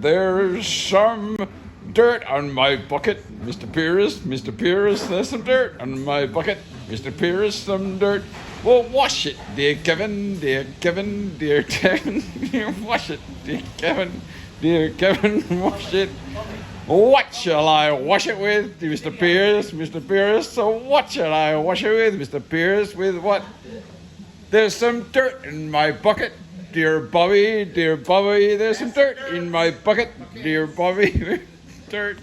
there's some dirt on my bucket. Mr. Pierce, there's some dirt on my bucket. Mr. Pierce, some dirt. Well, wash it, dear Kevin, dear Kevin, dear Kevin. Wash it, dear Kevin, wash it. What shall I wash it with, Mr. Pierce? So what shall I wash it with, Mr. Pierce? With what? There's some dirt in my bucket, dear Bobby, there's some dirt in my bucket, dear Bobby. Dirt.